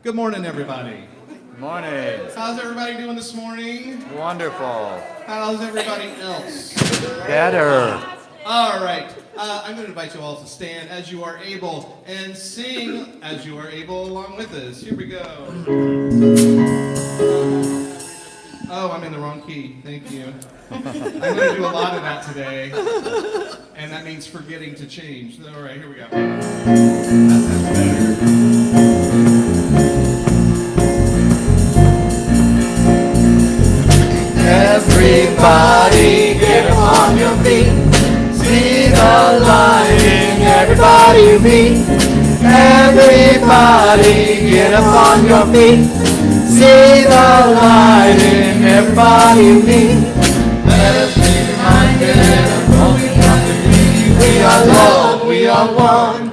Good morning, everybody. Morning. How's everybody doing this morning? Wonderful. How's everybody else? Better. All right. I'm going to invite you all to stand as you are able and sing as you are able along with us. Here we go. Oh, I'm in the wrong key. Thank you. I'm going to do a lot of that today, and that means forgetting to change. All right, here we go. That sounds better. Everybody get on your feet. See the light in everybody you meet. Everybody get up on your feet. See the light in everybody you meet. Let us be reminded of what we got to be. We are love, we are one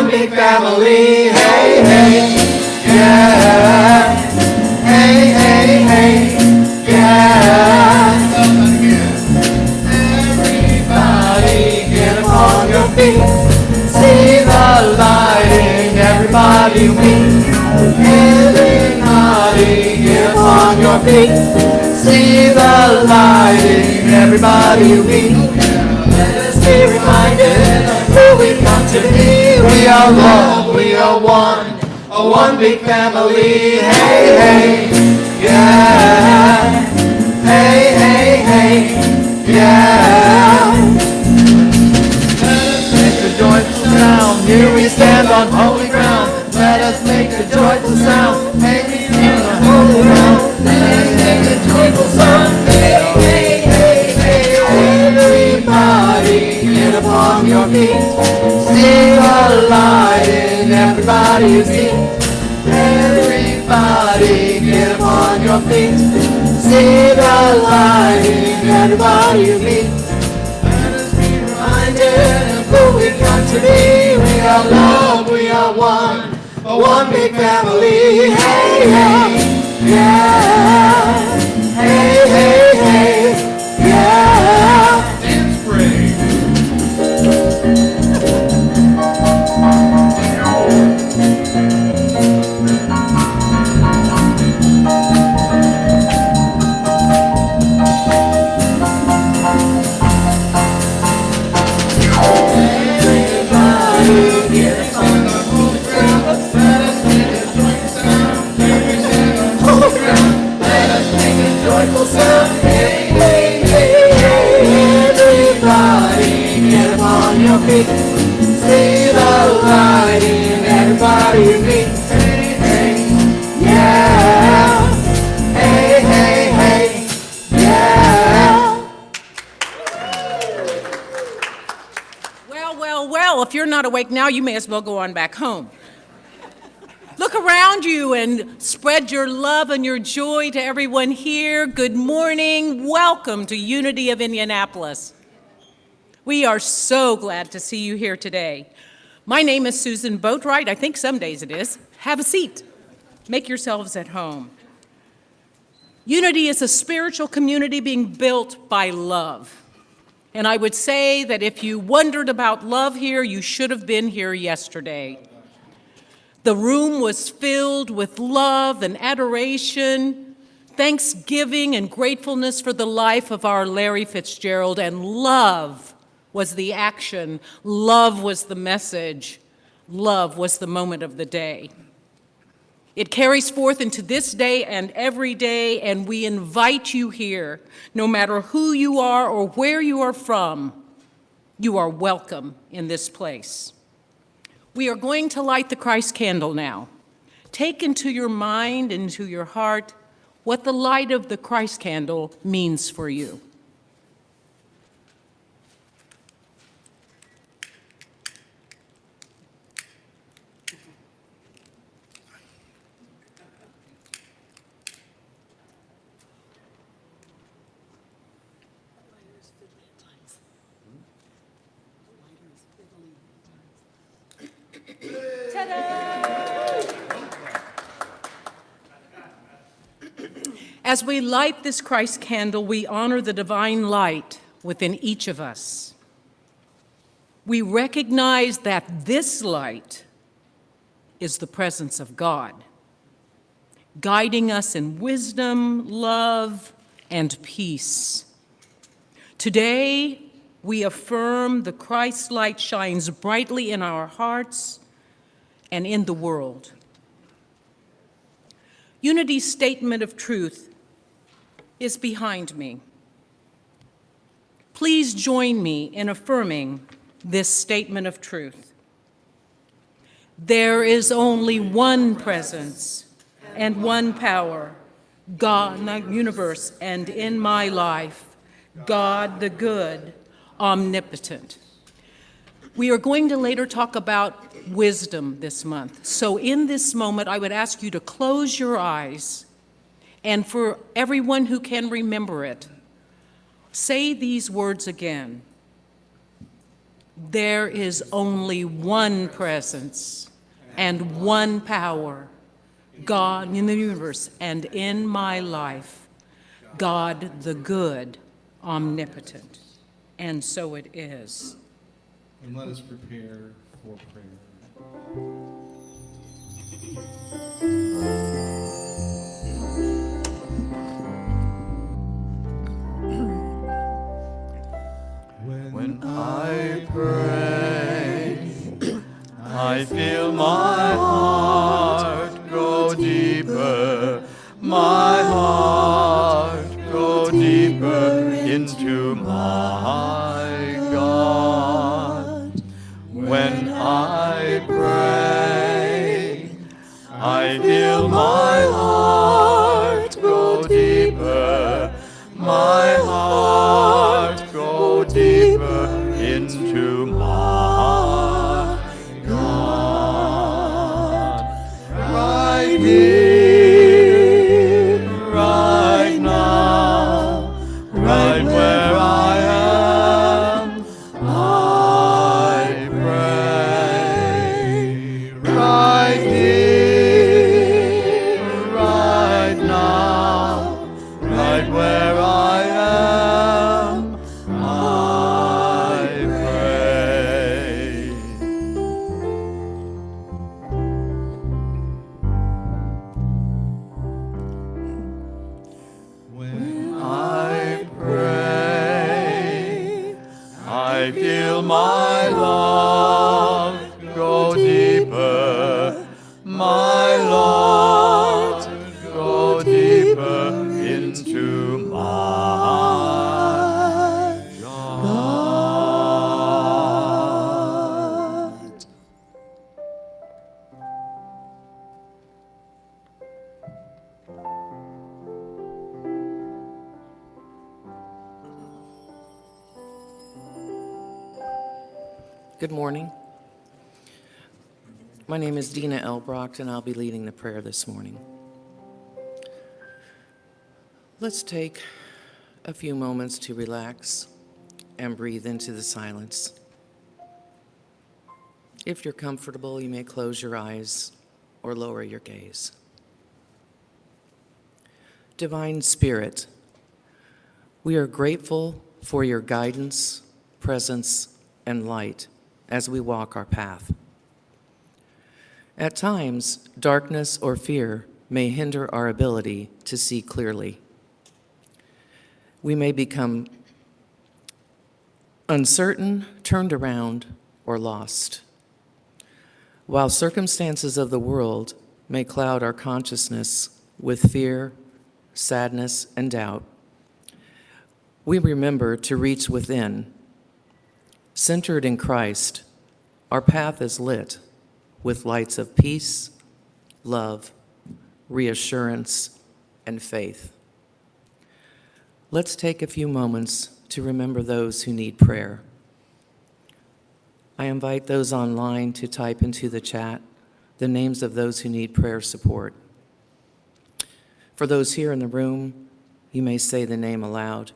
big family. Hey, hey, yeah. Hey, hey, hey, yeah. Everybody get upon your feet. See the light in everybody you meet. Everybody get upon your feet. See the light in everybody you meet. Let us be reminded of who we come to be. We are love, we are one big family. Hey, hey, yeah. Hey, hey, hey, yeah. Let us make a joyful sound. Here we stand on holy ground. Let us make a joyful sound. Hey, we stand on holy ground. Let us make a joyful sound. Hey, hey, hey, hey. Everybody get upon your feet. See the light in everybody you see. Everybody get upon your feet. See the light in everybody you meet. Let us be reminded of who we come to be. We are love, we are one big family. Hey, hey, yeah. Hey, hey, hey, yeah. Dance break. Joyful sound, hey, hey, hey, hey. Everybody get upon your feet. See the light in everybody you meet. Hey, hey, yeah. Hey, hey, hey, yeah. Well, if you're not awake now, you may as well go on back home. Look around you and spread your love and your joy to everyone here. Good morning. Welcome to Unity of Indianapolis. We are so glad to see you here today. My name is Susan Boatright. I think some days it is. Have a seat. Make yourselves at home. Unity is a spiritual community being built by love. And I would say that if you wondered about love here, you should have been here yesterday. The room was filled with love and adoration, thanksgiving and gratefulness for the life of our Larry Fitzgerald, and love was the action, love was the message, love was the moment of the day. It carries forth into this day and every day, and we invite you here, no matter who you are or where you are from, you are welcome in this place. We are going to light the Christ candle now. Take into your mind, into your heart, what the light of the Christ candle means for you. As we light this Christ candle, we honor the divine light within each of us. We recognize that this light is the presence of God. guiding us in wisdom, love, and peace. Today, we affirm the Christ light shines brightly in our hearts and in the world. Unity's statement of truth is behind me. Please join me in affirming this statement of truth. There is only one presence and one power, God in the universe and in my life, God the good, omnipotent. We are going to later talk about wisdom this month. So in this moment, I would ask you to close your eyes, and for everyone who can remember it, say these words again. There is only one presence and one power, God in the universe and in my life, God the good, omnipotent. And so it is. And let us prepare for prayer. When I pray, I feel my heart grow deeper, my heart grow deeper into my God. When I pray, I feel my heart grow deeper, my heart grow deeper into my God. Right here, right now, right where I am, I pray. Right here, right now, right where I am, I pray. When I pray, I feel my love grow deeper, my Lord grow deeper into my God. Good morning. My name is Dena Elbracht, and I'll be leading the prayer this morning. Let's take a few moments to relax and breathe into the silence. If you're comfortable, you may close your eyes or lower your gaze. Divine Spirit, we are grateful for your guidance, presence, and light as we walk our path. At times, darkness or fear may hinder our ability to see clearly. We may become uncertain, turned around, or lost. While circumstances of the world may cloud our consciousness with fear, sadness, and doubt, we remember to reach within. Centered in Christ, our path is lit with lights of peace, love, reassurance, and faith. Let's take a few moments to remember those who need prayer. I invite those online to type into the chat the names of those who need prayer support. For those here in the room, you may say the name aloud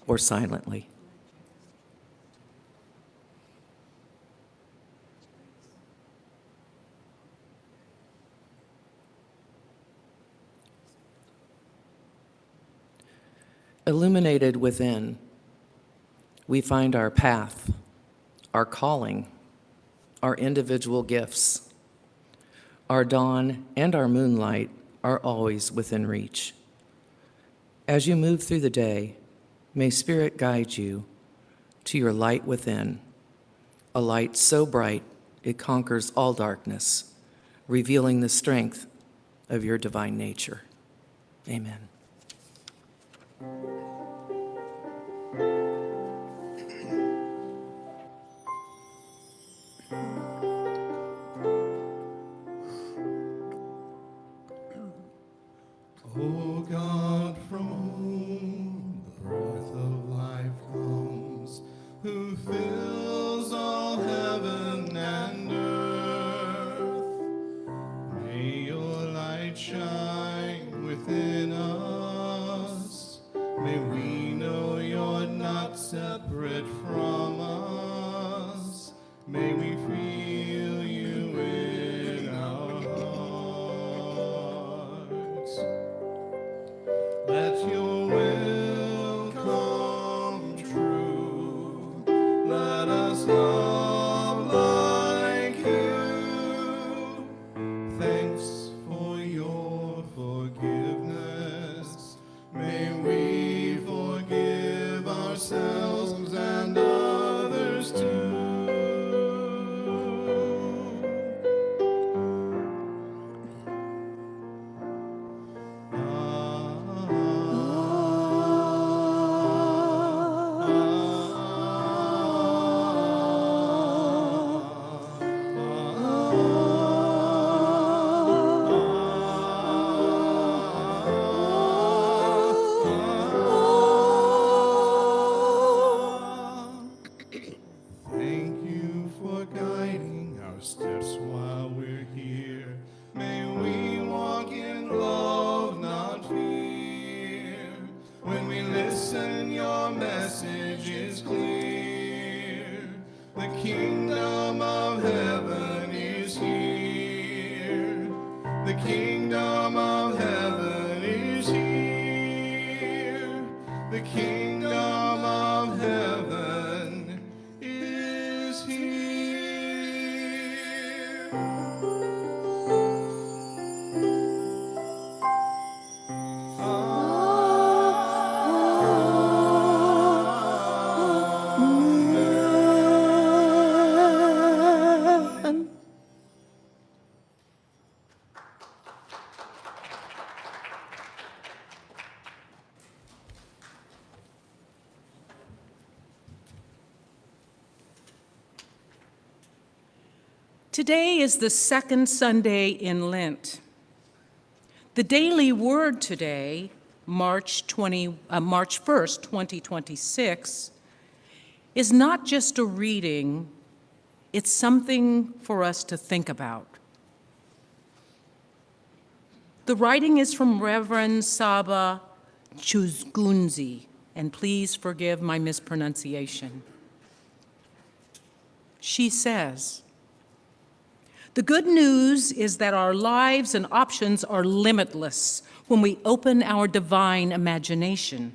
or silently. Illuminated within, we find our path, our calling, our individual gifts. Our dawn and our moonlight are always within reach. As you move through the day, may Spirit guide you to your light within, a light so bright it conquers all darkness, revealing the strength of your divine nature. Amen. O God, from whom the breath of life comes, who fills all heaven and earth, may your light shine within us. May we know you're not separate from us. May we feel you in our hearts. Let your will come true. Let us love like you. Thanks for your forgiveness. May we forgive ourselves and others too. Thank you for guiding our steps while we're here. May we walk in love, not fear. When we listen, your message is clear. The kingdom of heaven is here. The kingdom of heaven is here. The kingdom of heaven is here. Today is the second Sunday in Lent. The daily word today, March 1st, 2026, is not just a reading, it's something for us to think about. The writing is from Reverend Saba Chuzgunzi, and please forgive my mispronunciation. She says, "The good news is that our lives and options are limitless when we open our divine imagination.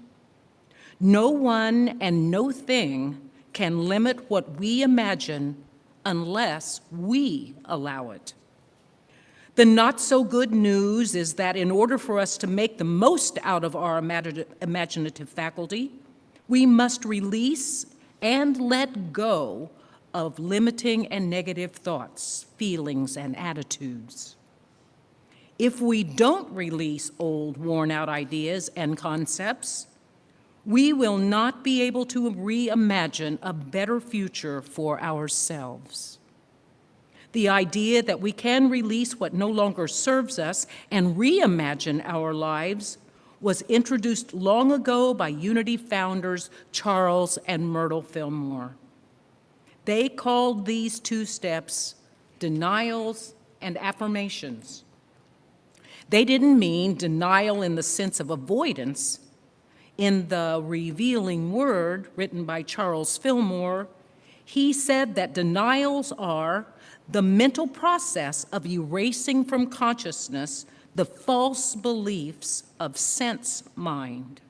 No one and no thing can limit what we imagine unless we allow it. The not-so-good news is that in order for us to make the most out of our imaginative faculty, we must release and let go of limiting and negative thoughts, feelings, and attitudes. If we don't release old, worn-out ideas and concepts, we will not be able to reimagine a better future for ourselves. The idea that we can release what no longer serves us and reimagine our lives was introduced long ago by Unity founders Charles and Myrtle Fillmore. They called these two steps denials and affirmations. They didn't mean denial in the sense of avoidance. In the Revealing Word, written by Charles Fillmore, he said that denials are the mental process of erasing from consciousness the false beliefs of sense mind.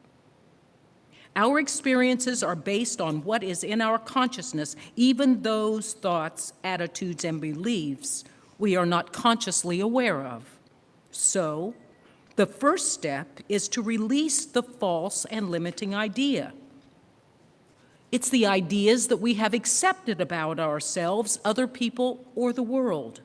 Our experiences are based on what is in our consciousness, even those thoughts, attitudes, and beliefs we are not consciously aware of. So, The first step is to release the false and limiting idea. It's the ideas that we have accepted about ourselves, other people, or the world.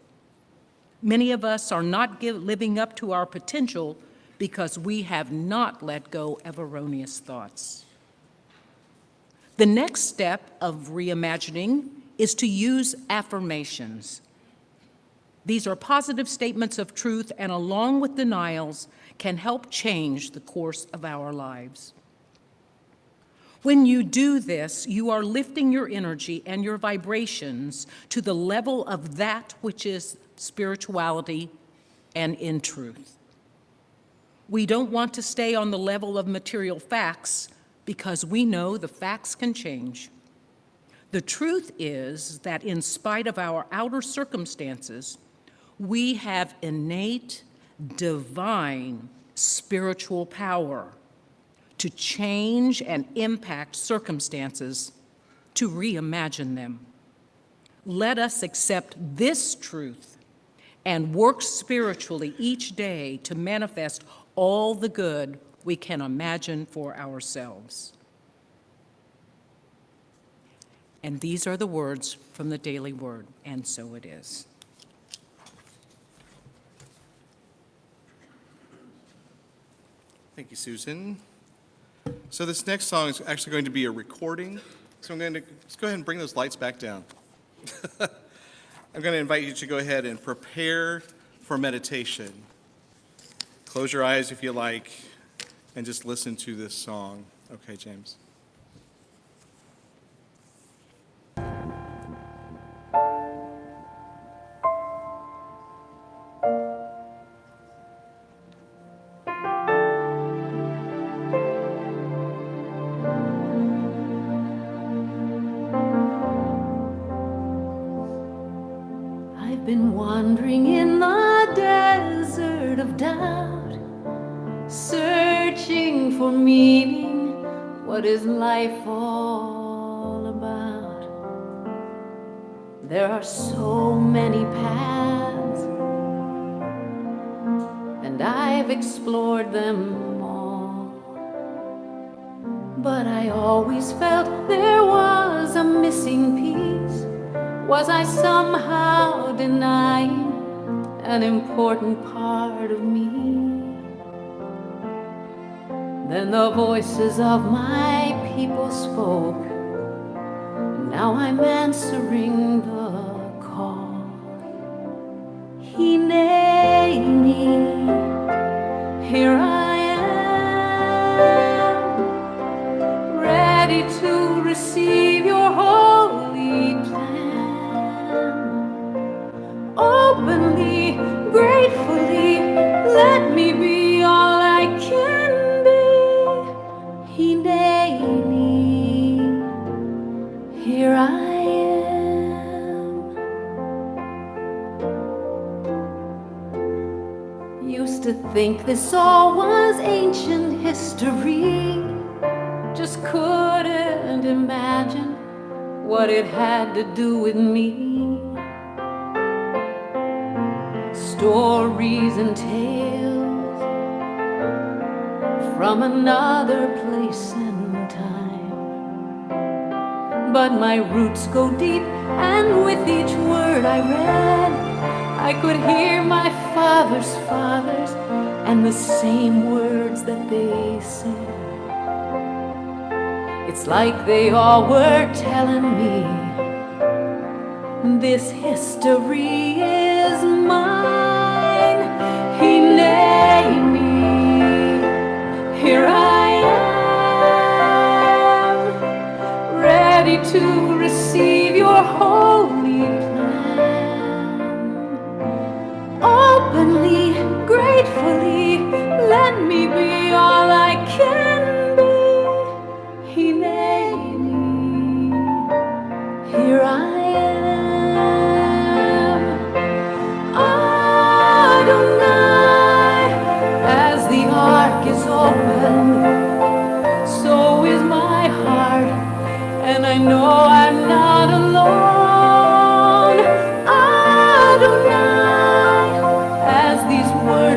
Many of us are not living up to our potential because we have not let go of erroneous thoughts. The next step of reimagining is to use affirmations. These are positive statements of truth and, along with denials, can help change the course of our lives. When you do this, you are lifting your energy and your vibrations to the level of that which is spirituality and in truth. We don't want to stay on the level of material facts because we know the facts can change. The truth is that in spite of our outer circumstances, we have innate, divine, spiritual power to change and impact circumstances, to reimagine them. Let us accept this truth and work spiritually each day to manifest all the good we can imagine for ourselves. And these are the words from the Daily Word, and so it is. Thank you, Susan. So this next song is actually going to be a recording. So I'm going to let's go ahead and bring those lights back down. I'm going to invite you to go ahead and prepare for meditation. Close your eyes if you like, and just listen to this song. Okay, James. I've been wandering in the desert of doubt, searching for meaning. What is life all about? There are so many paths, and I've explored them all. But I always felt there was a missing piece. Was I somehow denying an important part of me? Then the voices of my people spoke. Now I'm answering the call. Hineini, here I am, ready to receive your holy plan. Openly, gratefully, let me be all I can be. Hineini, here I am. Used to think this all was ancient history. Just couldn't imagine what it had to do with me. Stories and tales from another place and time. But my roots go deep, and with each word I read, I could hear my father's fathers and the same words that they said. It's like they all were telling me, this history is mine. Hineini, here I am, ready to receive your holy plan. Openly, gratefully, let me be all I can be. Hineini, here I am.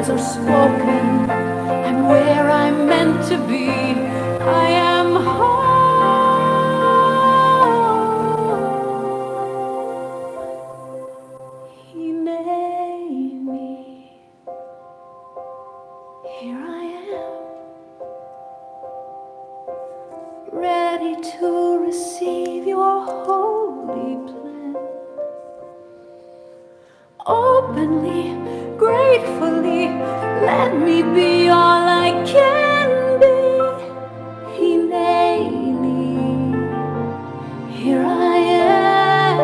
words are spoken. I'm where I'm meant to be. I am home. Hineini, here I am, ready to receive your holy plan. Openly, gratefully, let me be all I can be. Hineini, here I am.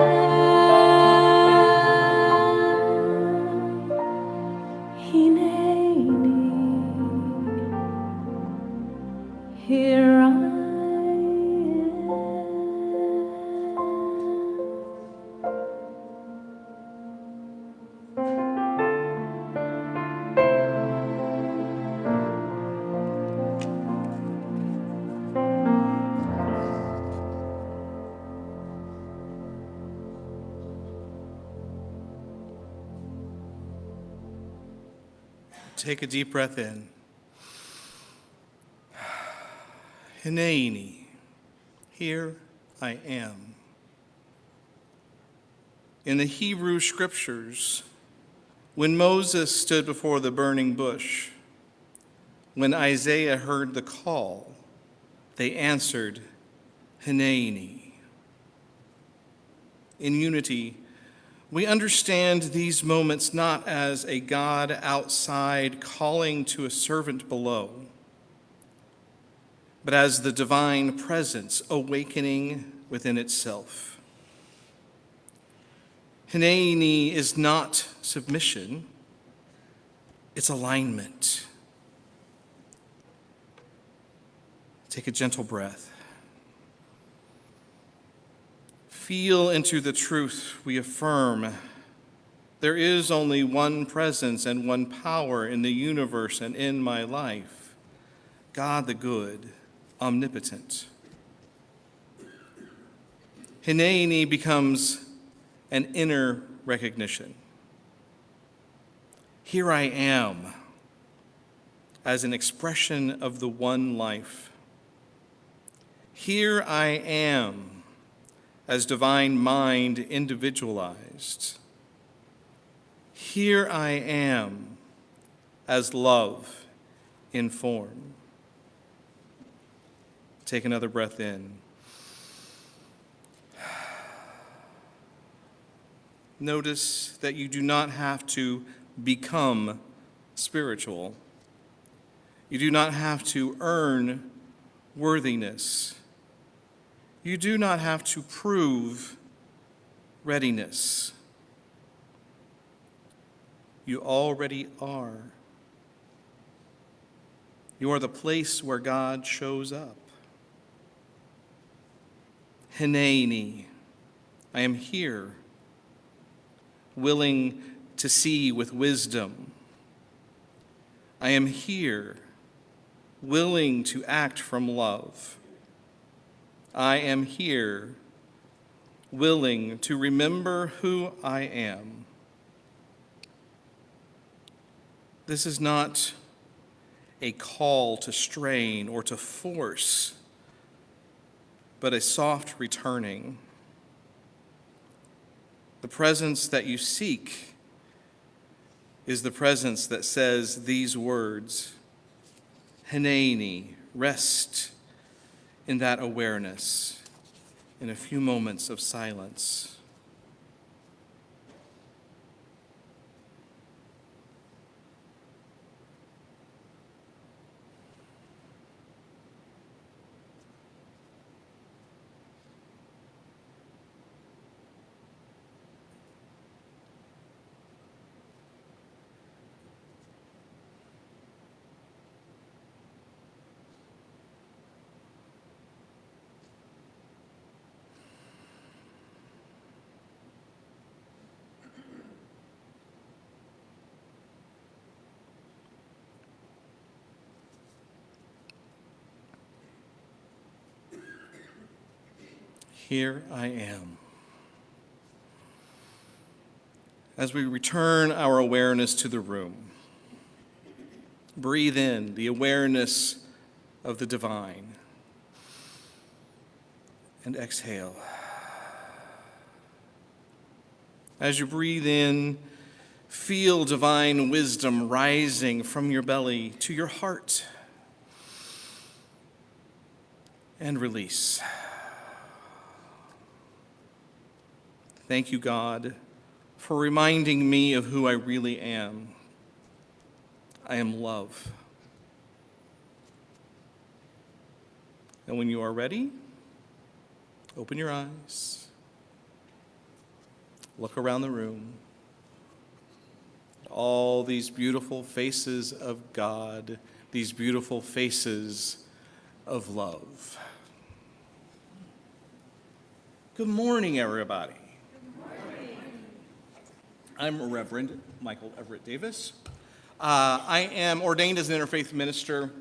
Hineini, here I am. Take a deep breath in. Hineini, here I am. In the Hebrew scriptures, when Moses stood before the burning bush, when Isaiah heard the call, they answered, Hineini. In unity, we understand these moments not as a God outside calling to a servant below, but as the divine presence awakening within itself. Hineini is not submission, it's alignment. Take a gentle breath. Feel into the truth we affirm. There is only one presence and one power in the universe and in my life, God the good, omnipotent. Hineini becomes an inner recognition. Here I am, as an expression of the one life. Here I am, as divine mind individualized. Here I am, as love in form. Take another breath in. Notice that you do not have to become spiritual. You do not have to earn worthiness. You do not have to prove readiness. You already are. You are the place where God shows up. Hineini, I am here, willing to see with wisdom. I am here, willing to act from love. I am here, willing to remember who I am. This is not a call to strain or to force, but a soft returning. The presence that you seek is the presence that says these words, Hineini, rest in that awareness, in a few moments of silence. Here I am. As we return our awareness to the room, breathe in the awareness of the divine. And exhale. As you breathe in, feel divine wisdom rising from your belly to your heart. And release. Thank you, God, for reminding me of who I really am. I am love. And when you are ready, open your eyes. Look around the room. All these beautiful faces of God, these beautiful faces of love. Good morning, everybody. Good morning. I'm Reverend Michael Everett Davis. I am ordained as an interfaith minister,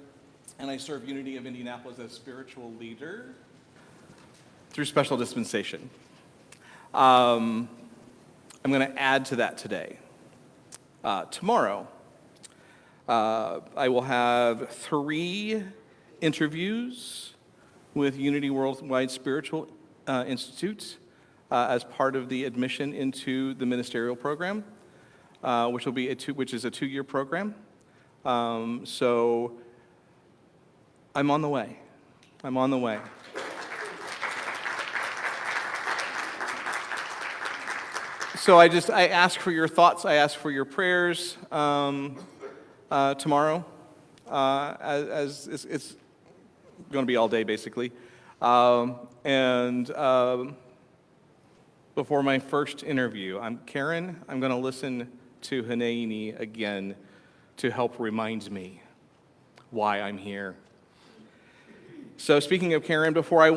and I serve Unity of Indianapolis as spiritual leader through special dispensation. I'm going to add to that today. Tomorrow, I will have 3 interviews with Unity Worldwide Spiritual Institute as part of the admission into the ministerial program, which is a 2-year program. So I'm on the way. I'm on the way. So I ask for your thoughts. I ask for your prayers tomorrow. As it's going to be all day, basically. And before my first interview, I'm going to listen to Hineini again to help remind me why I'm here. So speaking of Karen, before I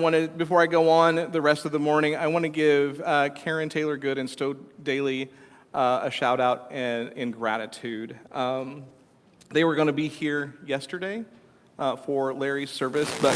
go on the rest of the morning, I want to give Karen Taylor Good and Stowe Daly a shout out and in gratitude. They were going to be here yesterday for Larry's service, but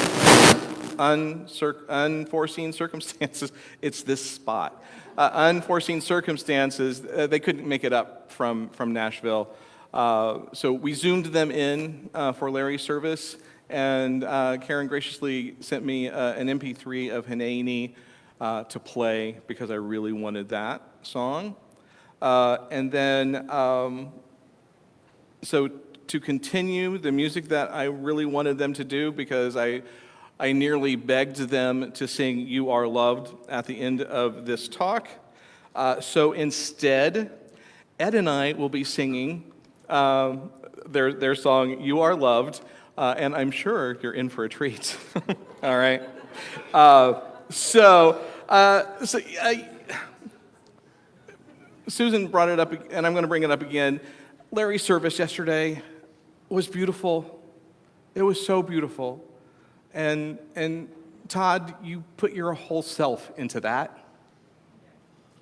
unforeseen circumstances, it's this spot. Unforeseen circumstances, they couldn't make it up from Nashville. So we Zoomed them in for Larry's service, and Karen graciously sent me an MP3 of Hineini to play because I really wanted that song. And then, so to continue the music that I really wanted them to do, because I nearly begged them to sing You Are Loved at the end of this talk. So instead, Ed and I will be singing their song, You Are Loved, and I'm sure you're in for a treat. All right? Susan brought it up, and I'm going to bring it up again. Larry's service yesterday was beautiful. It was so beautiful. And Todd, you put your whole self into that.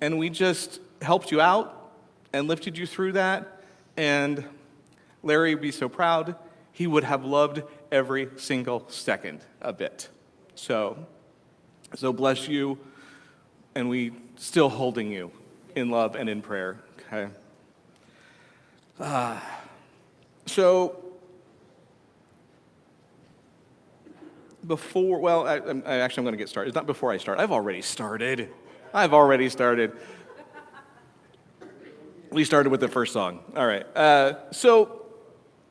And we just helped you out and lifted you through that. And Larry would be so proud. He would have loved every single second of it. So bless you. And we still holding you in love and in prayer. Okay. I'm going to get started. It's not before I start. I've already started. We started with the first song. All right. So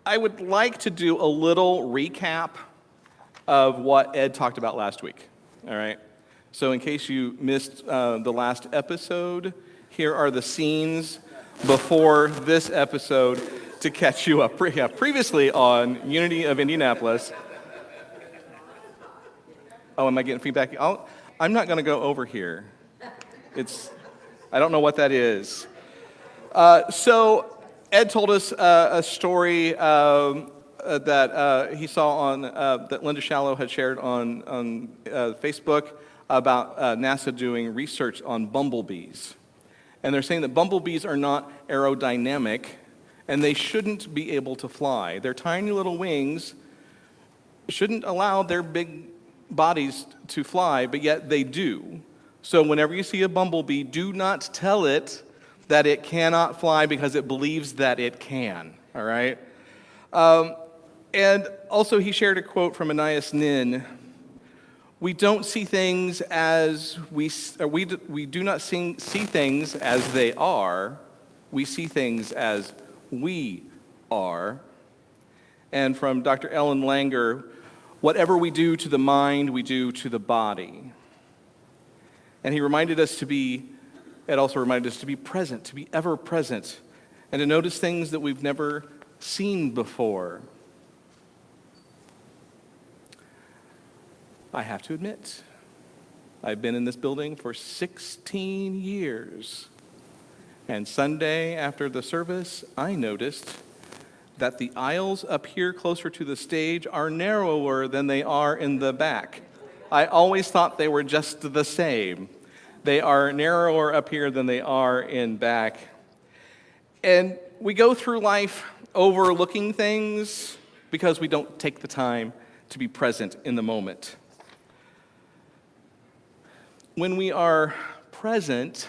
I would like to do a little recap of what Ed talked about last week. All right. So in case you missed the last episode, here are the scenes before this episode to catch you up. Previously on Unity of Indianapolis. Oh, am I getting feedback? I'm not going to go over here. I don't know what that is. So Ed told us a story that he saw on that Linda Shallow had shared on Facebook about NASA doing research on bumblebees. And they're saying that bumblebees are not aerodynamic, and they shouldn't be able to fly. Their tiny little wings shouldn't allow their big bodies to fly, but yet they do. So whenever you see a bumblebee, do not tell it that it cannot fly because it believes that it can, all right? And also he shared a quote from Hineini and You. We don't see things as we do not see things as they are. We see things as we are. And from Dr. Ellen Langer, whatever we do to the mind, we do to the body. And he reminded us to be, it also reminded us to be present, to be ever present, and to notice things that we've never seen before. I have to admit, I've been in this building for 16 years. And Sunday after the service, I noticed that the aisles up here closer to the stage are narrower than they are in the back. I always thought they were just the same. They are narrower up here than they are in back. And we go through life overlooking things because we don't take the time to be present in the moment. When we are present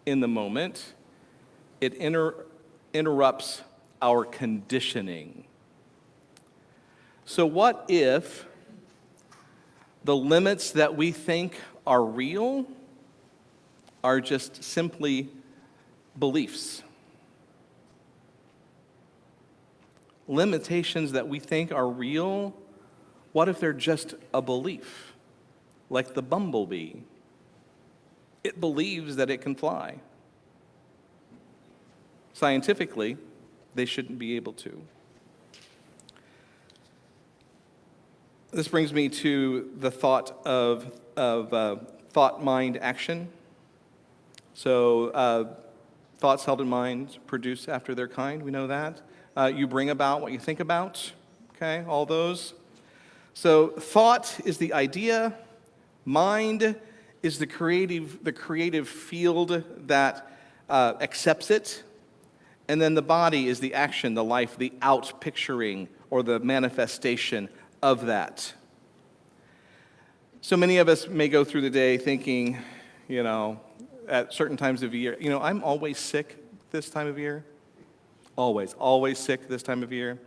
in the moment, it interrupts our conditioning. So what if the limits that we think are real are just simply beliefs? Limitations that we think are real, what if they're just a belief? Like the bumblebee. It believes that it can fly. Scientifically, they shouldn't be able to. This brings me to the thought of thought, mind, action. So thoughts held in mind produce after their kind, we know that. You bring about what you think about, okay, all those. So thought is the idea, mind is the creative field that accepts it, and then the body is the action, the life, the out-picturing or the manifestation of that. So many of us may go through the day thinking, at certain times of year, I'm always sick this time of year. Always sick this time of year.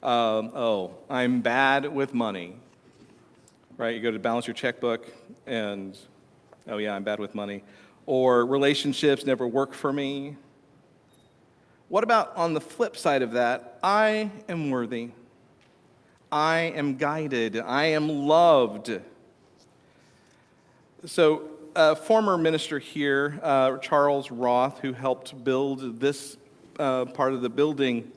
I'm bad with money. Right, you go to balance your checkbook and, oh yeah, I'm bad with money. Or relationships never work for me. What about on the flip side of that? I am worthy. I am guided. I am loved. So a former minister here, Charles Roth, who helped build this part of the building,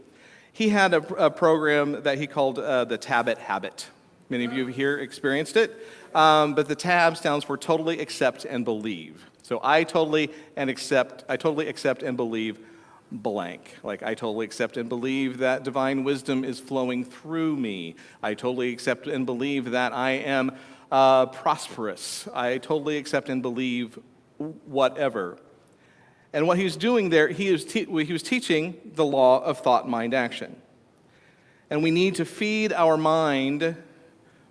he had a program that he called the TABIT habit. Many of you here experienced it. But the TAB stands for totally accept and believe. So I totally accept and believe blank. Like I totally accept and believe that divine wisdom is flowing through me. I totally accept and believe that I am prosperous. I totally accept and believe whatever. And what he was doing there, he was teaching the law of thought, mind, action. And we need to feed our mind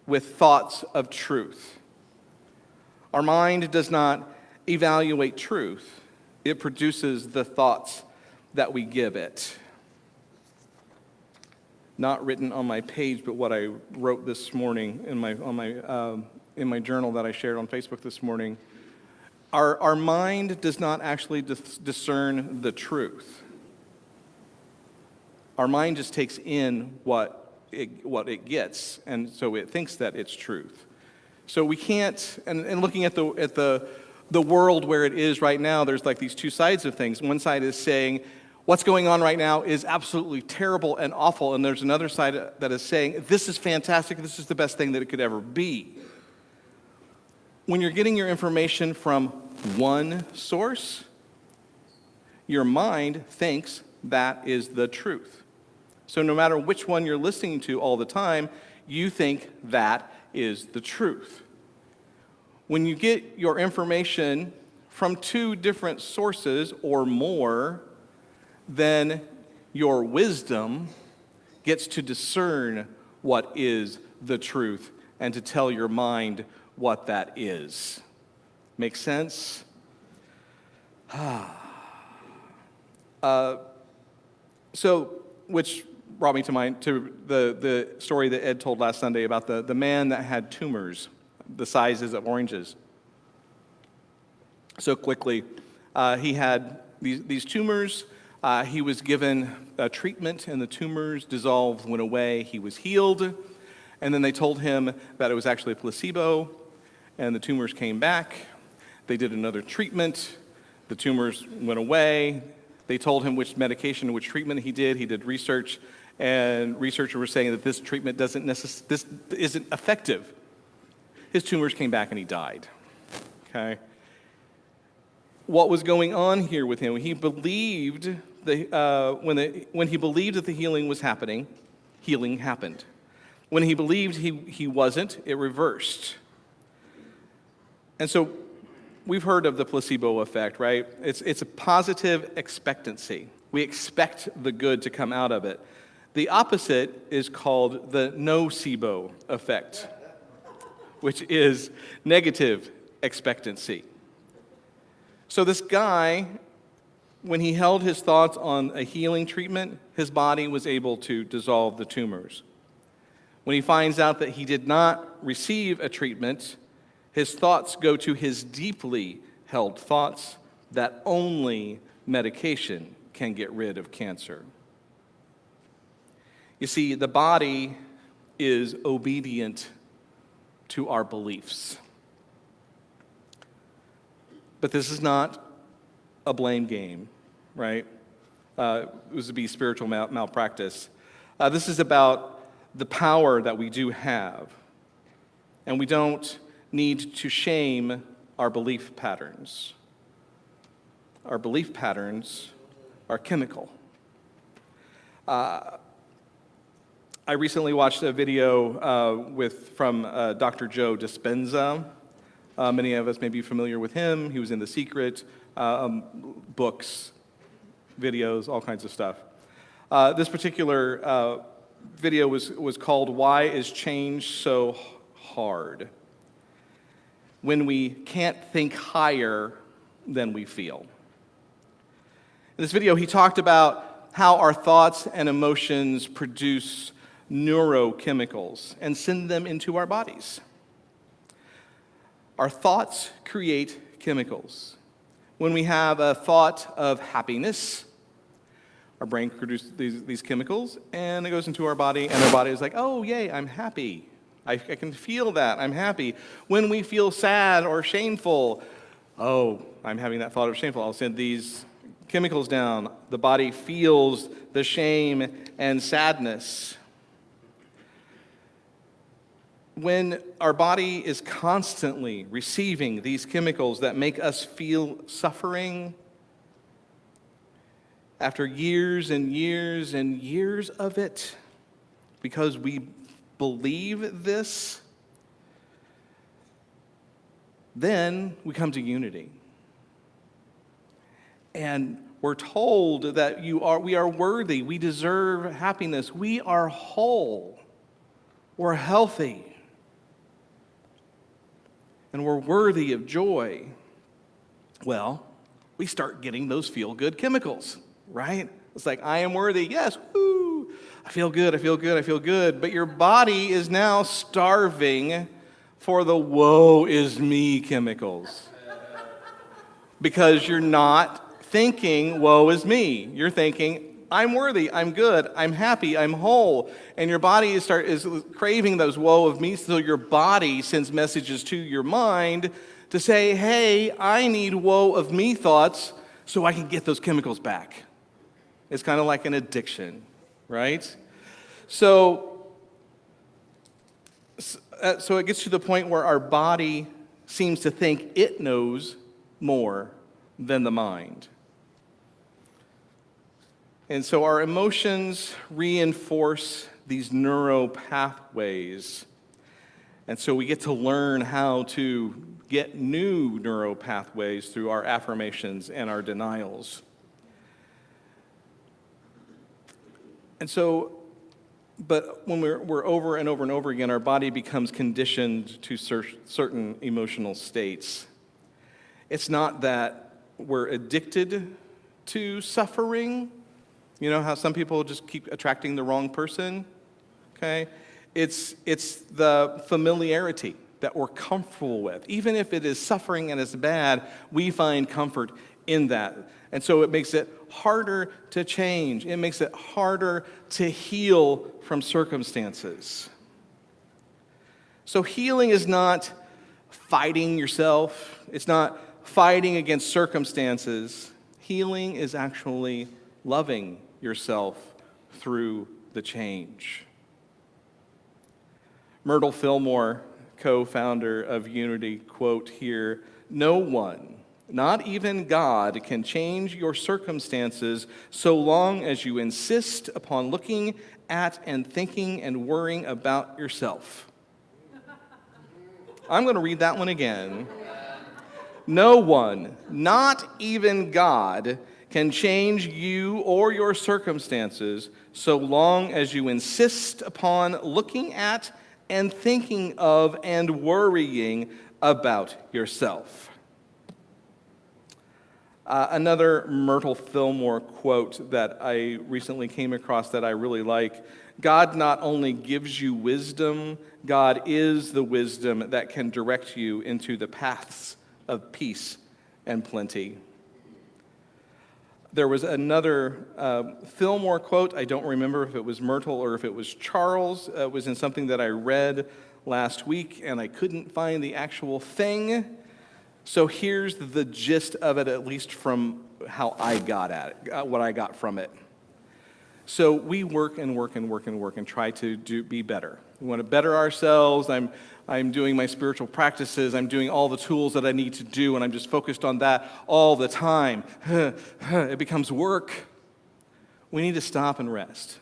with thoughts of truth. Our mind does not evaluate truth. It produces the thoughts that we give it. Not written on my page, but what I wrote this morning in my journal that I shared on Facebook this morning. Our mind does not actually discern the truth. Our mind just takes in what it gets, and so it thinks that it's truth. So we can't, and looking at the world where it is right now, there's like these two sides of things. One side is saying, what's going on right now is absolutely terrible and awful, and there's another side that is saying, this is fantastic, this is the best thing that it could ever be. When you're getting your information from one source, your mind thinks that is the truth. So no matter which one you're listening to all the time, you think that is the truth. When you get your information from two different sources or more, then your wisdom gets to discern what is the truth and to tell your mind what that is. Make sense? So, which brought me to mind to the story that Ed told last Sunday about the man that had tumors the sizes of oranges. So quickly, he had these tumors. He was given treatment, and the tumors dissolved, went away. He was healed. And then they told him that it was actually a placebo, and the tumors came back. They did another treatment. The tumors went away. They told him which medication, which treatment he did. He did research, and researchers were saying that this treatment this isn't effective. His tumors came back, and he died. Okay. What was going on here with him? He believed when he believed that the healing was happening, healing happened. When he believed he wasn't, it reversed. And so we've heard of the placebo effect, right? It's a positive expectancy. We expect the good to come out of it. The opposite is called the nocebo effect, which is negative expectancy. So this guy, when he held his thoughts on a healing treatment, his body was able to dissolve the tumors. When he finds out that he did not receive a treatment, his thoughts go to his deeply held thoughts that only medication can get rid of cancer. You see, the body is obedient to our beliefs. But this is not a blame game, right? It was to be spiritual malpractice. This is about the power that we do have. And we don't need to shame our belief patterns. Our belief patterns are chemical. I recently watched a video from Dr. Joe Dispenza. Many of us may be familiar with him. He was in The Secret, books, videos, all kinds of stuff. This particular video was called "Why is Change So Hard?" When we can't think higher than we feel. In this video, he talked about how our thoughts and emotions produce neurochemicals and send them into our bodies. Our thoughts create chemicals. When we have a thought of happiness, our brain produces these chemicals, and it goes into our body, and our body is like, oh, yay, I'm happy. I can feel that, I'm happy. When we feel sad or shameful, oh, I'm having that thought of shameful, I'll send these chemicals down. The body feels the shame and sadness. When our body is constantly receiving these chemicals that make us feel suffering, after years and years and years of it, because we believe this, then we come to unity. And we're told that we are worthy, we deserve happiness, we are whole, we're healthy, and we're worthy of joy. Well, we start getting those feel-good chemicals, right? It's like, I am worthy, yes, woo, I feel good, I feel good, I feel good. But your body is now starving for the woe is me chemicals. Because you're not thinking, woe is me. You're thinking, I'm worthy, I'm good, I'm happy, I'm whole. And your body is craving those woe of me, so your body sends messages to your mind to say, hey, I need woe of me thoughts so I can get those chemicals back. It's kind of like an addiction, right? So it gets to the point where our body seems to think it knows more than the mind. And so our emotions reinforce these neural pathways. And so we get to learn how to get new neural pathways through our affirmations and our denials. And so, but when we're over and over and over again, our body becomes conditioned to certain emotional states. It's not that we're addicted to suffering. You know how some people just keep attracting the wrong person? Okay? It's the familiarity that we're comfortable with. Even if it is suffering and it's bad, we find comfort in that. And so it makes it harder to change. It makes it harder to heal from circumstances. So healing is not fighting yourself. It's not fighting against circumstances. Healing is actually loving yourself through the change. Myrtle Fillmore, co-founder of Unity, quote here, "No one, not even God, can change your circumstances so long as you insist upon looking at and thinking and worrying about yourself." I'm going to read that one again. No one, not even God, can change you or your circumstances so long as you insist upon looking at and thinking of and worrying about yourself. Another Myrtle Fillmore quote that I recently came across that I really like: God not only gives you wisdom, God is the wisdom that can direct you into the paths of peace and plenty. There was another Fillmore quote. I don't remember if it was Myrtle or if it was Charles. It was in something that I read last week, and I couldn't find the actual thing. So here's the gist of it, at least from how I got at it, what I got from it. So we work and work and work and work and try to be better. We want to better ourselves. I'm doing my spiritual practices. I'm doing all the tools that I need to do, and I'm just focused on that all the time. It becomes work. We need to stop and rest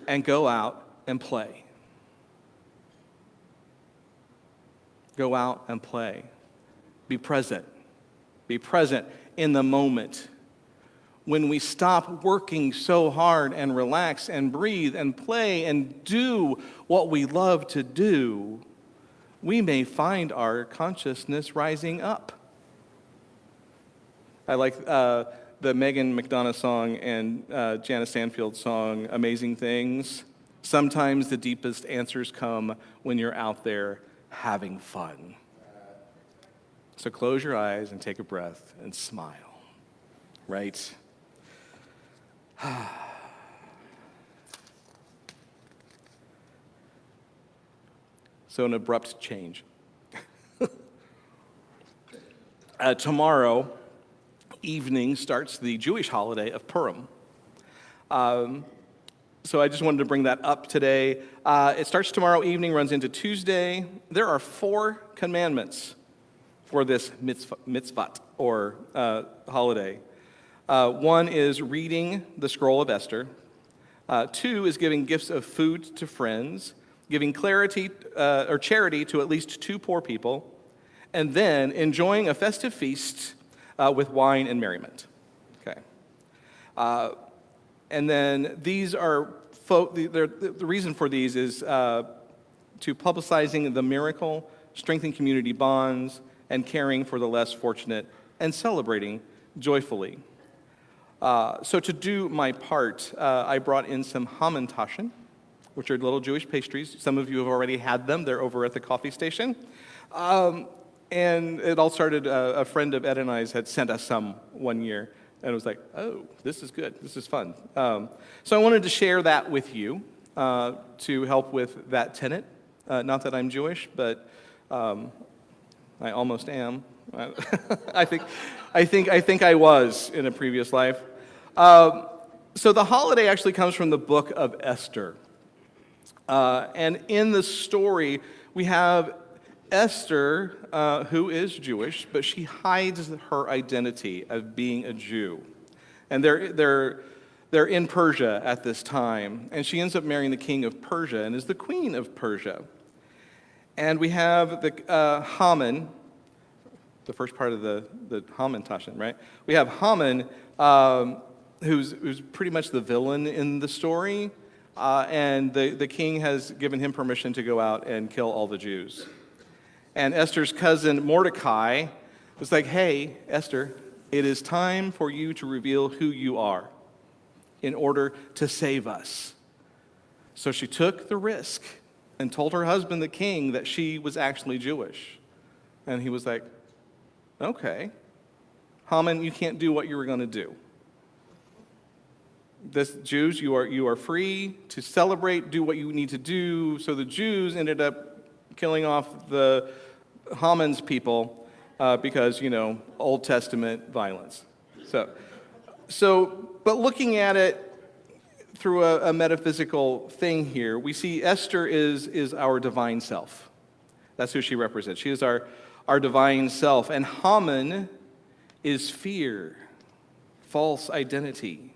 and go out and play. Go out and play. Be present. Be present in the moment. When we stop working so hard and relax and breathe and play and do what we love to do, we may find our consciousness rising up. I like the Megan McDonough song and Janice Stanfield's song, Amazing Things. Sometimes the deepest answers come when you're out there having fun. So close your eyes and take a breath and smile, right? So an abrupt change. Tomorrow evening starts the Jewish holiday of Purim. So I just wanted to bring that up today. It starts tomorrow evening, runs into Tuesday. There are 4 commandments for this mitzvah, or holiday. 1 is reading the scroll of Esther. 2 is giving gifts of food to friends, giving charity to at least 2 poor people, and then enjoying a festive feast with wine and merriment. Okay. And then these are, the reason for these is to publicizing the miracle, strengthening community bonds, and caring for the less fortunate, and celebrating joyfully. So to do my part, I brought in some Hamantaschen, which are little Jewish pastries. Some of you have already had them. They're over at the coffee station. And it all started, a friend of Ed and I's had sent us some one year, and it was like, oh, this is good. This is fun. So I wanted to share that with you to help with that tenet. Not that I'm Jewish, but I almost am. I think I was in a previous life. So the holiday actually comes from the book of Esther. And in the story, we have Esther, who is Jewish, but she hides her identity of being a Jew. And they're in Persia at this time. And she ends up marrying the king of Persia and is the queen of Persia. And we have the Haman, the first part of the Hamantaschen, right? We have Haman, who's pretty much the villain in the story, and the king has given him permission to go out and kill all the Jews. And Esther's cousin Mordecai was like, hey, Esther, it is time for you to reveal who you are. in order to save us. So she took the risk and told her husband, the king, that she was actually Jewish. And he was like, okay, Haman, you can't do what you were going to do. Jews, you are free to celebrate, do what you need to do. So the Jews ended up killing off the Haman's people because, Old Testament violence. But looking at it through a metaphysical thing here, we see Esther is our divine self. That's who she represents. She is our divine self. And Haman is fear, false identity.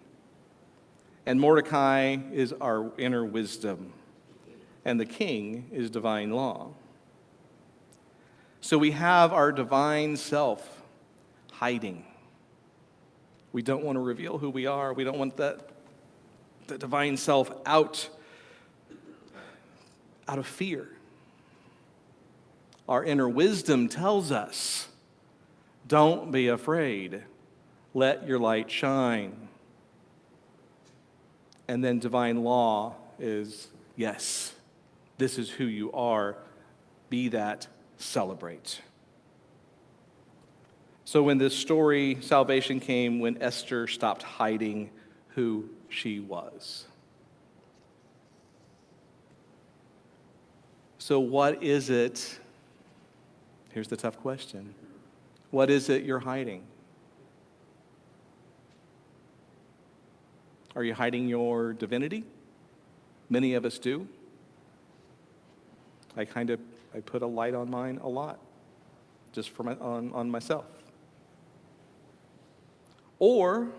And Mordecai is our inner wisdom. And the king is divine law. So we have our divine self hiding. We don't want to reveal who we are. We don't want the divine self out of fear. Our inner wisdom tells us, don't be afraid. Let your light shine. And then divine law is, yes, this is who you are. Be that, celebrate. So when this story, salvation came when Esther stopped hiding who she was. So what is it? Here's the tough question. What is it you're hiding? Are you hiding your divinity? Many of us do. I put a light on mine a lot, just on myself. Or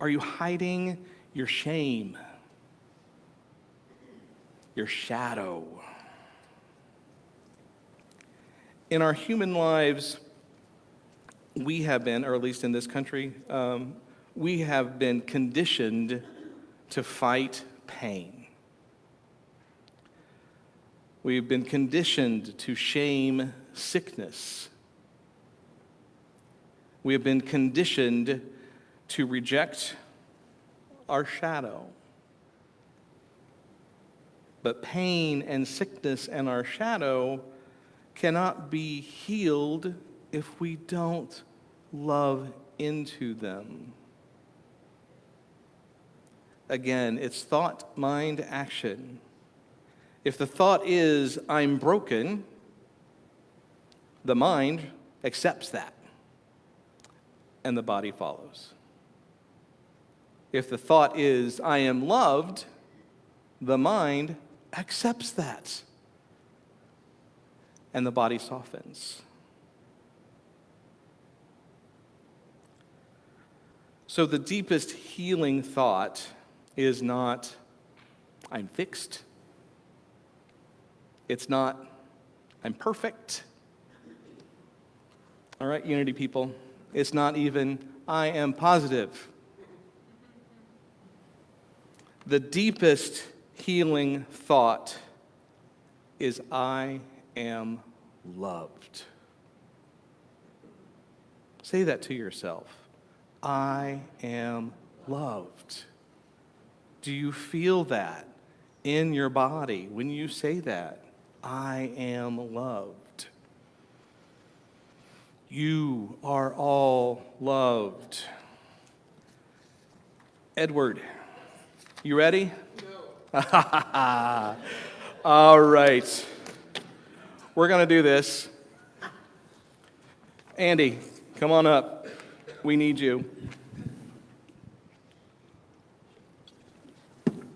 are you hiding your shame, your shadow? In our human lives, we have been, or at least in this country, we have been conditioned to fight pain. We've been conditioned to shame sickness. We have been conditioned to reject our shadow. But pain and sickness and our shadow cannot be healed if we don't love into them. Again, it's thought, mind, action. If the thought is, I'm broken, the mind accepts that, and the body follows. If the thought is, I am loved, the mind accepts that, and the body softens. So the deepest healing thought is not, I'm fixed. It's not, I'm perfect. All right, Unity people. It's not even, I am positive. The deepest healing thought is, I am loved. Say that to yourself. I am loved. Do you feel that in your body when you say that? I am loved. You are all loved. Edward, you ready? No. All right. We're going to do this. Andy, come on up. We need you.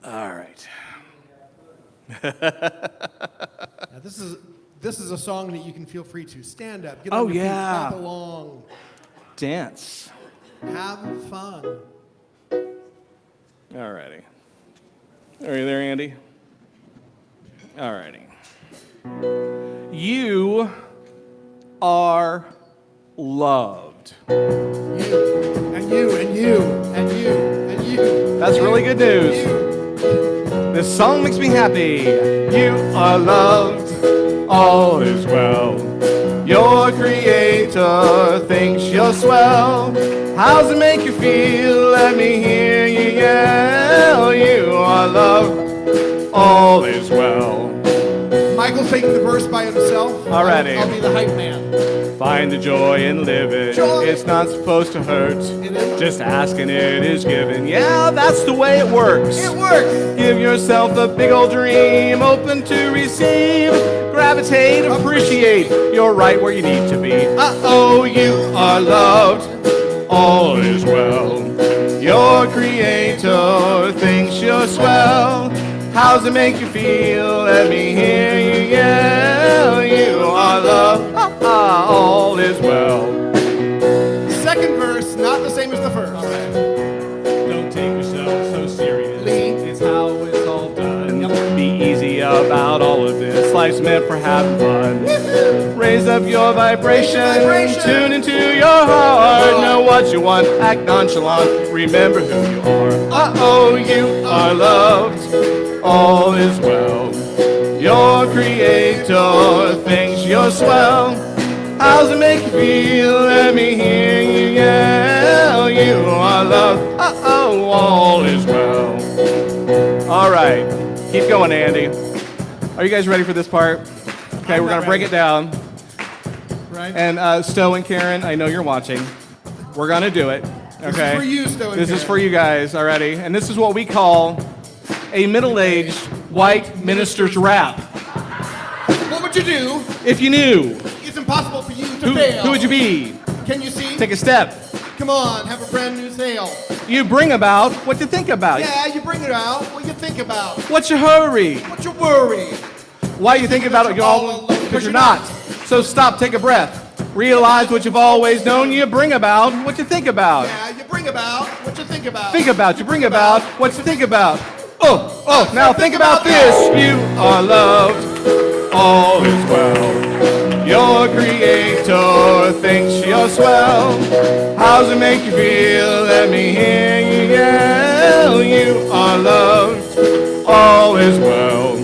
All right. Now, this is a song that you can feel free to stand up, get on your feet, clap along, dance, have fun. All righty. Are you there, Andy? All righty. You are loved. You, and you, and you, and you, and you. That's really good news. This song makes me happy. You are loved, all is well. Your creator thinks you're swell. How's it make you feel? Let me hear you yell. You are loved, all is well. Michael's taking the verse by himself. Alrighty. I'll be the hype man. Find the joy and live it. Joy. It's not supposed to hurt. It is. Just asking it is given. Yeah, that's the way it works. It works. Give yourself a big old dream, open to receive. Gravitate, appreciate. You're right where you need to be. Uh-oh, you are loved. All is well. Your creator thinks you're swell. How's it make you feel? Let me hear you yell. You are loved. All is well. Second verse, not the same as the first. Don't take yourself so seriously. It's how it's all done. Be easy about all of this. Life's meant for having fun. Raise up your vibration. Tune into your heart. Know what you want. Act nonchalant. Remember who you are. Uh-oh, you are loved. All is well. Your creator thinks you're swell. How's it make you feel? Let me hear you yell. You are loved. Uh-oh, all is well. All right, keep going, Andy. Are you guys ready for this part? Okay, we're gonna break it down. Right? And Stowe and Karen, I know you're watching. We're gonna do it. Okay. This is for you, Stowe and This is Karen. for you guys already, and this is what we call a middle-aged white minister's rap. What would you do? If you knew, It's impossible for you to fail. who would you be? Can you see? Take a step. Come on, have a brand new sail. You bring about what you think about. Yeah, you bring it out. What you think about? What's your hurry? What's your worry? Why you think about it? You're all alone, Because you're not. So stop, take a breath. Realize what you've always known. You bring about what you think about. Yeah, you bring about what you think about. Think about, you bring about what you think about. Oh, now think about this. You are loved, all is well. Your creator thinks you're swell. How's it make you feel? Let me hear you yell. You are loved, all is well.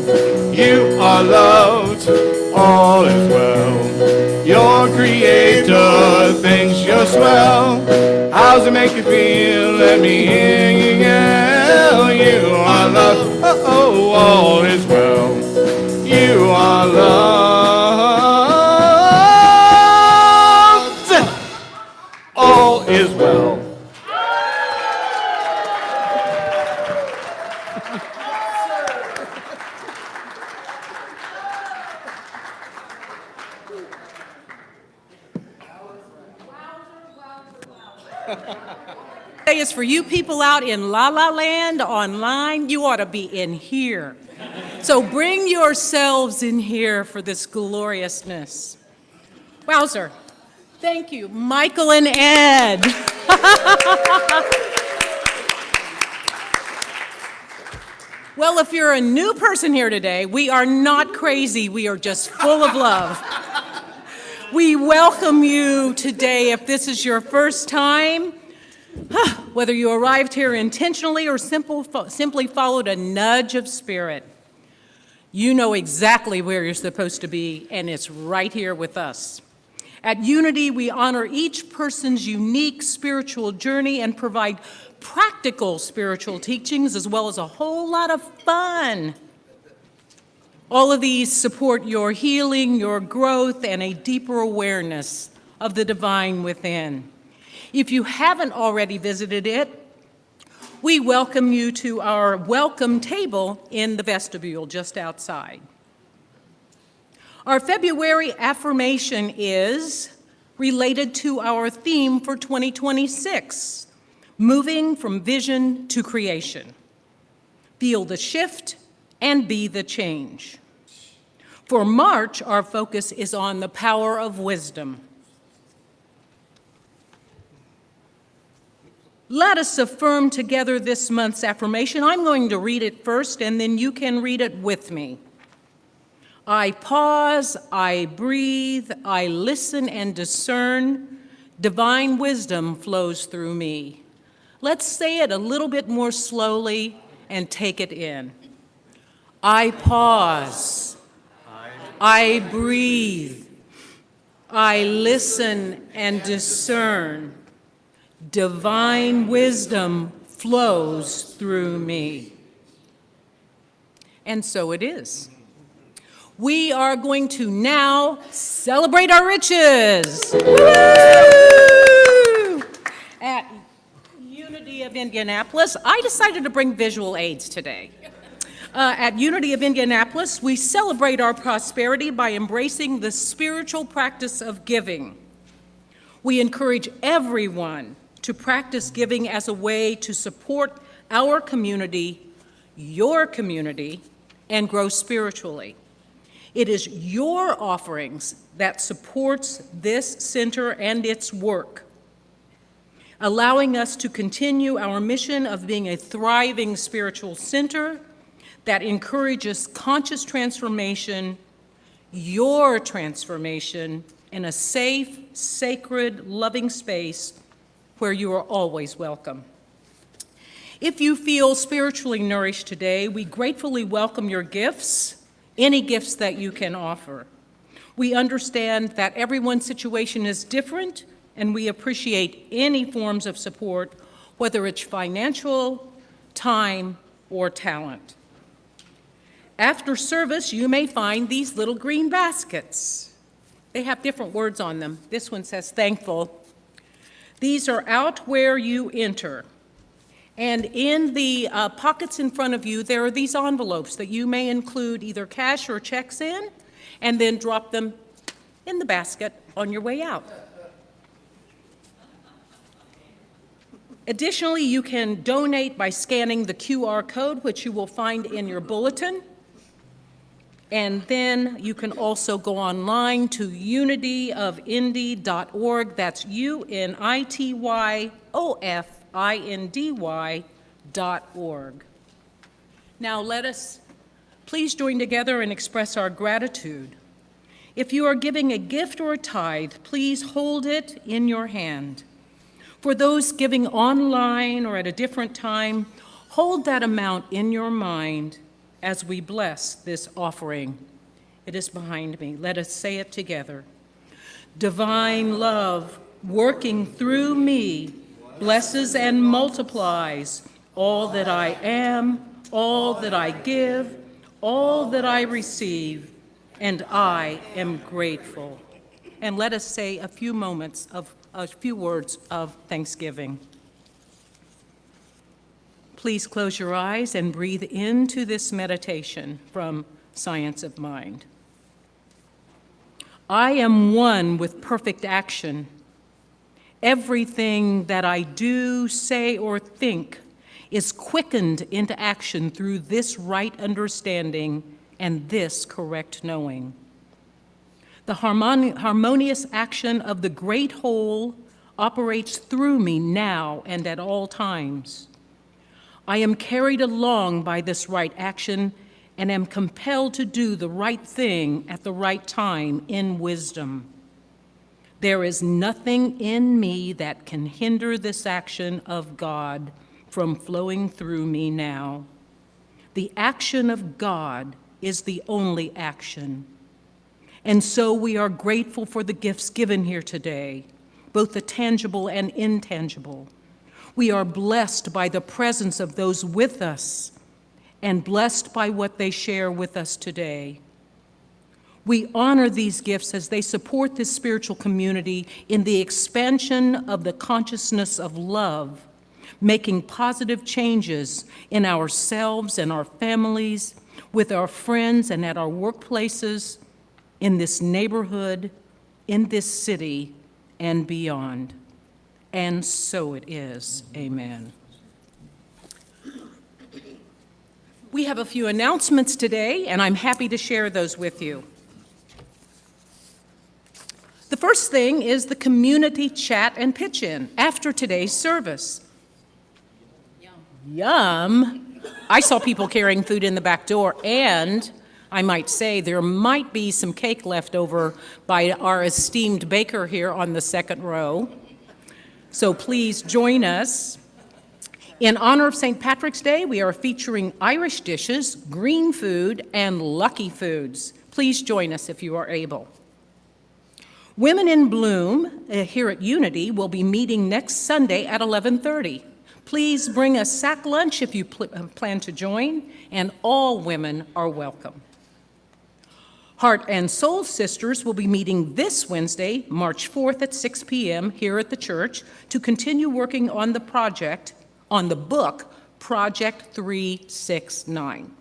You are loved, all is well. Your creator thinks you're swell. How's it make you feel? Let me hear you yell. You are loved. Oh, all is well. You are loved. All is well. Today is for you people out in La La Land online. You ought to be in here. So bring yourselves in here for this gloriousness. Wowzer. Thank you, Michael and Ed. Well, if you're a new person here today, we are not crazy. We are just full of love. We welcome you today if this is your first time. Whether you arrived here intentionally or simply followed a nudge of spirit, you know exactly where you're supposed to be, and it's right here with us. At Unity, we honor each person's unique spiritual journey and provide practical spiritual teachings as well as a whole lot of fun. All of these support your healing, your growth, and a deeper awareness of the divine within. If you haven't already visited it, we welcome you to our welcome table in the vestibule just outside. Our February affirmation is related to our theme for 2026, moving from vision to creation. Feel the shift and be the change. For March, our focus is on the power of wisdom. Let us affirm together this month's affirmation. I'm going to read it first, and then you can read it with me. I pause, I breathe, I listen and discern. Divine wisdom flows through me. Let's say it a little bit more slowly and take it in. I pause, I breathe, I listen and discern. Divine wisdom flows through me. And so it is. We are going to now celebrate our riches. Woo! At Unity of Indianapolis, I decided to bring visual aids today. At Unity of Indianapolis, we celebrate our prosperity by embracing the spiritual practice of giving. We encourage everyone to practice giving as a way to support our community, your community, and grow spiritually. It is your offerings that supports this center and its work, allowing us to continue our mission of being a thriving spiritual center that encourages conscious transformation, your transformation, in a safe, sacred, loving space where you are always welcome. If you feel spiritually nourished today, we gratefully welcome your gifts, any gifts that you can offer. We understand that everyone's situation is different, and we appreciate any forms of support, whether it's financial, time, or talent. After service, you may find these little green baskets. They have different words on them. This one says thankful. These are out where you enter. And in the pockets in front of you, there are these envelopes that you may include either cash or checks in, and then drop them in the basket on your way out. Additionally, you can donate by scanning the QR code, which you will find in your bulletin. And then you can also go online to unityofindy.org. That's UNITYOFINDY.org. Now let us please join together and express our gratitude. If you are giving a gift or a tithe, please hold it in your hand. For those giving online or at a different time, hold that amount in your mind as we bless this offering. It is behind me. Let us say it together. Divine love working through me blesses and multiplies all that I am, all that I give, all that I receive, and I am grateful. And let us say a few words of thanksgiving. Please close your eyes and breathe into this meditation from Science of Mind. I am one with perfect action. Everything that I do, say, or think is quickened into action through this right understanding and this correct knowing. The harmonious action of the great whole operates through me now and at all times. I am carried along by this right action and am compelled to do the right thing at the right time in wisdom. There is nothing in me that can hinder this action of God from flowing through me now. The action of God is the only action. And so we are grateful for the gifts given here today, both the tangible and intangible. We are blessed by the presence of those with us and blessed by what they share with us today. We honor these gifts as they support this spiritual community in the expansion of the consciousness of love, making positive changes in ourselves and our families, with our friends and at our workplaces, in this neighborhood, in this city, and beyond. And so it is. Amen. We have a few announcements today, and I'm happy to share those with you. The first thing is the community chat and pitch-in after today's service. Yum! I saw people carrying food in the back door, and I might say there might be some cake left over by our esteemed baker here on the second row. So please join us. In honor of St. Patrick's Day, we are featuring Irish dishes, green food, and lucky foods. Please join us if you are able. Women in Bloom here at Unity will be meeting next Sunday at 11:30. Please bring a sack lunch if you plan to join, and all women are welcome. Heart and Soul Sisters will be meeting this Wednesday, March 4th at 6 p.m. here at the church to continue working on the book, Project 369.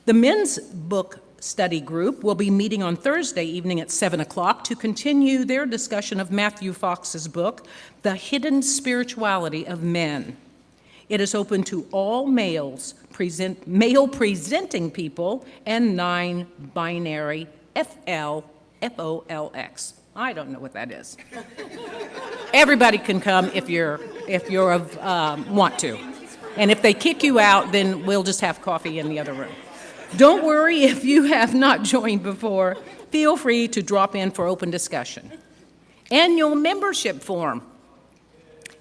The men's book study group will be meeting on Thursday evening at 7 o'clock to continue their discussion of Matthew Fox's book, The Hidden Spirituality of Men. It is open to all male-presenting people and non-binary FOLX. I don't know what that is. Everybody can come if you're want to. And if they kick you out, then we'll just have coffee in the other room. Don't worry if you have not joined before. Feel free to drop in for open discussion. Annual membership form.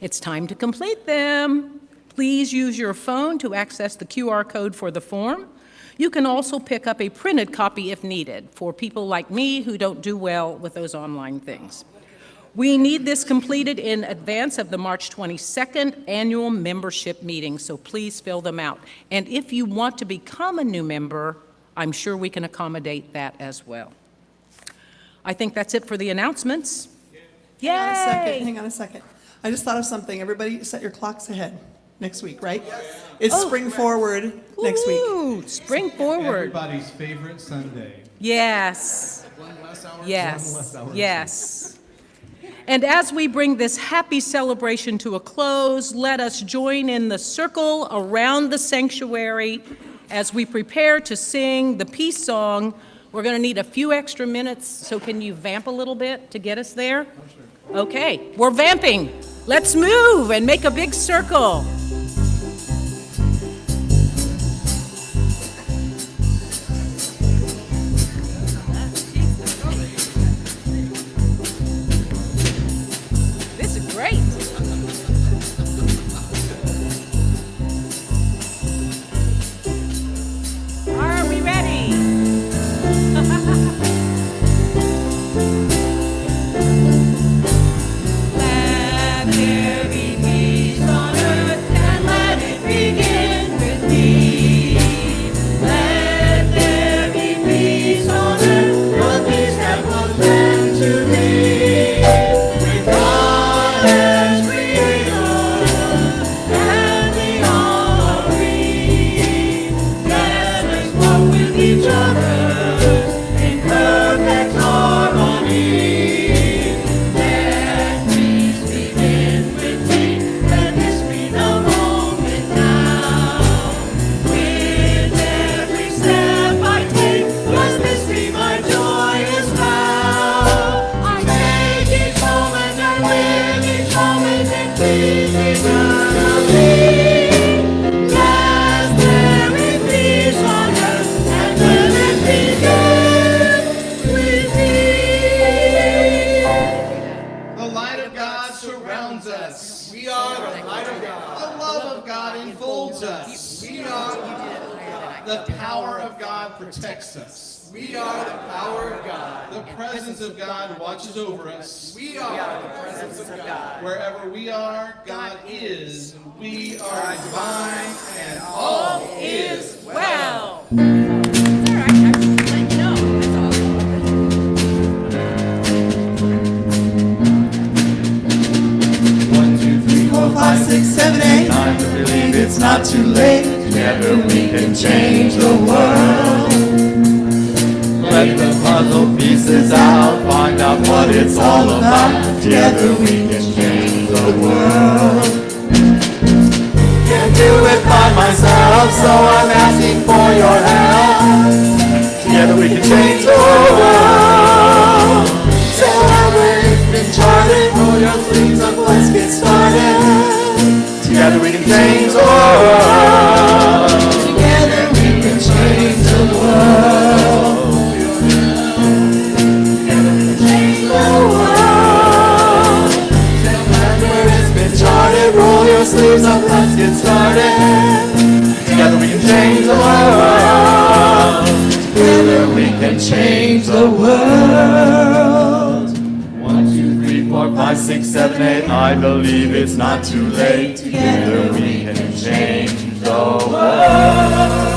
It's time to complete them. Please use your phone to access the QR code for the form. You can also pick up a printed copy if needed for people like me who don't do well with those online things. We need this completed in advance of the March 22nd annual membership meeting, so please fill them out. And if you want to become a new member, I'm sure we can accommodate that as well. I think that's it for the announcements. Yay! Hang on a second. I just thought of something. Everybody set your clocks ahead next week, right? It's Spring Forward next week. Ooh, Spring Forward. Everybody's favorite Sunday. Yes. One less hour. Yes. Yes. And as we bring this happy celebration to a close, let us join in the circle around the sanctuary as we prepare to sing the peace song. We're going to need a few extra minutes, so can you vamp a little bit to get us there? Okay, we're vamping. Let's move and make a big circle. This is great. Are we ready? Let there be peace on earth and let it begin with me. Let there be peace on earth, the peace that was meant to be. With God as creator, and we all agree. Let us walk with each other in perfect harmony. Let peace begin with me. Let this be the moment now. With every step I take, let this be my joyous vow. I take each moment and live each moment in peace eternally. Let there be peace on earth and let it begin with me. The light of God surrounds us. We are the light of God. The love of God enfolds us. We are the power of God protects us. We are the power of God. The presence of God watches over us. We are the presence of God. Wherever we are, God is. We are divine, and all is well. All right, I just let you know. That's all. 1, 2, 3, 4, 5, 6, 7, 8. Time to believe it's not too late. Together we can change the world. Let the puzzle pieces out, find out what it's all about. Together we can change the world. Can't do it by myself, so I'm asking for your help. Together we can change the world. So it's been charted, roll your sleeves up, let's get started. Together we can change the world. Together we can change the world. Together we can change the world. Where it's been charted, roll your sleeves up, let's get started. Together we can change the world. Together we can change the world. 4, 5, 6, 7, 8. I believe it's not too late. Together we can change the world.